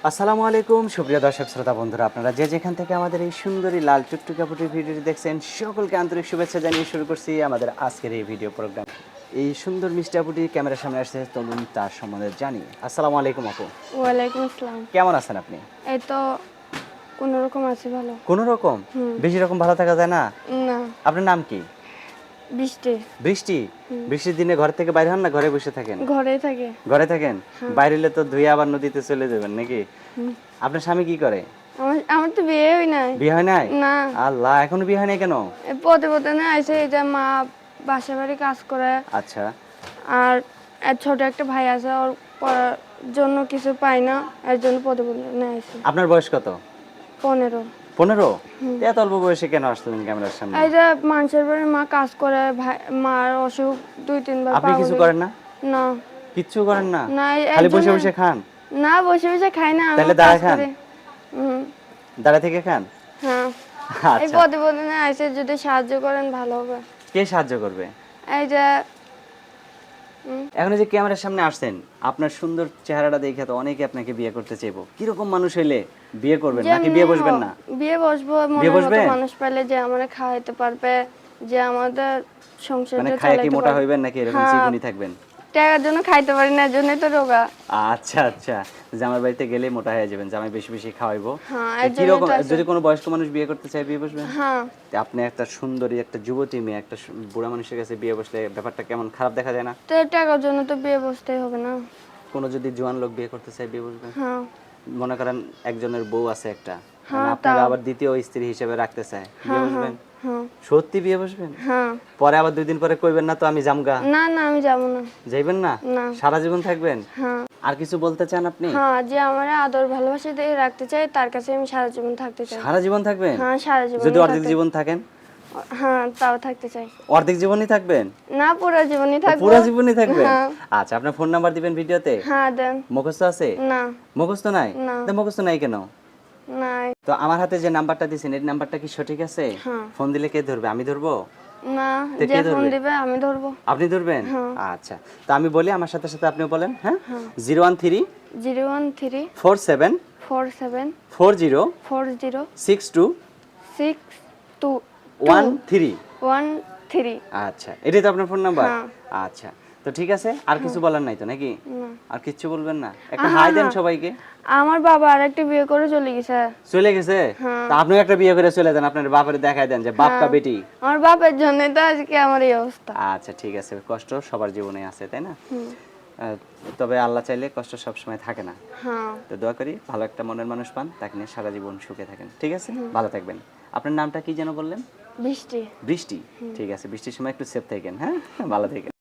আসসালামু আলাইকুম সুপ্রিয় দর্শক শ্রোতা বন্ধুরা, আপনারা যে যেখান থেকে আমাদের এই সুন্দরী লাল টুকটুকা পুটির ভিডিওটি দেখছেন সকলকে আন্তরিক শুভেচ্ছা জানিয়ে শুরু করছি আমাদের আজকের এই ভিডিও প্রোগ্রাম। এই সুন্দর মিষ্টি আপুটি ক্যামেরার সামনে আসছে, চলুন তার সম্বন্ধে জানি। আসসালামু আলাইকুম আপু। ওয়ালাইকুম আসসালাম। কেমন আছেন আপনি? এই তো কোনো রকম আছি ভালো। কোনো রকম? বেশি রকম ভালো থাকা যায় না? না, আপনার নাম কি? বৃষ্টি। বৃষ্টি? বৃষ্টির দিনে ঘর থেকে বাইরে হন না ঘরে বসে থাকেন? ঘরেই থাকে। ঘরে থাকেন? বাইরে হলে তো ধুয়ে আবার নদীতে চলে যাবেন নাকি? আপনার স্বামী কি করে? আমার তো বিয়ে হয় নাই। বিয়ে হয় নাই? না, আল্লাহ, এখনো বিয়ে হয় নাই কেন? পদে পদে না আছে, এই যে মা বাসা বাড়ি কাজ করে। আচ্ছা। আর ছোট একটা ভাই আছে, ওর পড়ার জন্য কিছু পাই না, এর জন্য পদে পদে না আছে। আপনার বয়স কত? 15। 15? এত অল্প বয়সে কেন আসলেন ক্যামেরার সামনে? এই যে মানুষের বাড়ি মা কাজ করে, ভাই মার অসুখ 2-3 বার। আপনি কিছু করেন না? না, কিচ্ছু করেন না? না, খালি বসে বসে খান? না, বসে বসে খাই না, আমি তাহলে কাজ দাঁড়ায় খান? করি। দাঁড়া থেকে খান? হ্যাঁ। এই আচ্ছা। পদে পদে না এসে যদি সাহায্য করেন ভালো হবে। কে সাহায্য করবে? এই যে এখন এই যে ক্যামেরার সামনে আসছেন, আপনার সুন্দর চেহারাটা দেখে তো অনেকে আপনাকে বিয়ে করতে চাইবো। কিরকম মানুষ হইলে বিয়ে করবেন নাকি বিয়ে বসবেন না? বিয়ে বসবো, বিয়ে মনের মতো বসবেন? মানুষ পেলে যে আমারে খাওয়াইতে পারবে, যে আমাদের মানে সংসারটা খায়া কি চালাতে মোটা পারবে। হইবেন নাকি এরকম হ্যাঁ। চিকনি থাকবেন? টাকার জন্য খাইতে পারি না, এজন্যই তো রোগা। আচ্ছা আচ্ছা, জামার বাড়িতে গেলে মোটা হয়ে যাবেন, জামাই বেশি বেশি খাওয়াইবো। হ্যাঁ, তো এর জন্য কিরকম তো আছে। যদি কোনো বয়স্ক মানুষ বিয়ে করতে চায় বিয়ে বসবেন? হ্যাঁ। তো আপনি একটা সুন্দরী একটা যুবতী মেয়ে একটা বুড়া মানুষের কাছে বিয়ে বসলে ব্যাপারটা কেমন খারাপ দেখা যায় না? তো টাকার জন্য তো বিয়ে বসতেই হবে না। কোনো যদি জোয়ান লোক বিয়ে করতে চায় বিয়ে বসবেন? হ্যাঁ। মনে করেন একজনের বউ আছে একটা, হ্যাঁ, আপনাকে তাও। আবার দ্বিতীয় স্ত্রী হিসেবে রাখতে চায়, বিয়ে হ্যাঁ, বসবেন? হ্যাঁ, সত্যি বিয়ে বসবেন? হ্যাঁ। পরে আবার 2 দিন পরে কইবেন না তো আমি জামগা? না, না, আমি যাবো না। যাইবেন না? না। সারা জীবন থাকবেন? হ্যাঁ। আর কিছু বলতে চান আপনি? হ্যাঁ, যে আমার আদর ভালোবাসা দিয়ে রাখতে চাই, তার কাছে আমি সারা জীবন থাকতে চাই। সারা জীবন থাকবেন? হ্যাঁ, সারা জীবন। যদি অর্ধেক জীবন থাকেন? হ্যাঁ, তাও থাকতে চাই। অর্ধেক জীবনই থাকবেন? না, পুরো জীবনই থাকবো। পুরো জীবনই থাকবেন? হ্যাঁ। আচ্ছা, আপনার ফোন নাম্বার দিবেন ভিডিওতে? হ্যাঁ, দেন। মুখস্থ আছে? না, মুখস্থ নাই? না। তো মুখস্থ নাই কেন? নাই। তো আমার হাতে যে নাম্বারটা দিছেন এই নাম্বারটা কি সঠিক আছে? হ্যাঁ। ফোন দিলে কে ধরবে? আমি ধরবো? না, তো যে কে ফোন ধরবে? দিবে আমি ধরবো। আপনি ধরবেন? হ্যাঁ। আচ্ছা, তো আমি বলি আমার সাথে সাথে আপনিও বলেন, হ্যাঁ? 013 013 47 47 40 40 62 62 13। 13। আচ্ছা, এটাই তো আপনার ফোন নাম্বার? হ্যাঁ। আচ্ছা, তো ঠিক আছে, আর কিছু বলার নাই তো নাকি? না। আর কিচ্ছু বলবেন না? একটা হাই দেন সবাইকে। আমার বাবা আরেকটা বিয়ে করে চলে গেছে। চলে গেছে? তা আপনিও একটা বিয়ে করে চলে যান, আপনার বাপের দেখায় দেন যে বাপ কা বেটি। আমার বাপের জন্য তো আজকে আমার এই অবস্থা। আচ্ছা ঠিক আছে, কষ্ট সবার জীবনে আছে তাই না? তবে আল্লাহ চাইলে কষ্ট সব সময় থাকে না। হ্যাঁ। তো দোয়া করি ভালো একটা মনের মানুষ পান, তাকে নিয়ে সারা জীবন সুখে থাকেন। ঠিক আছে, ভালো থাকবেন। আপনার নামটা কি যেন বললেন? বৃষ্টি। বৃষ্টি? ঠিক আছে, বৃষ্টির সময় একটু সেফ থাকেন, হ্যাঁ, ভালো থাকেন।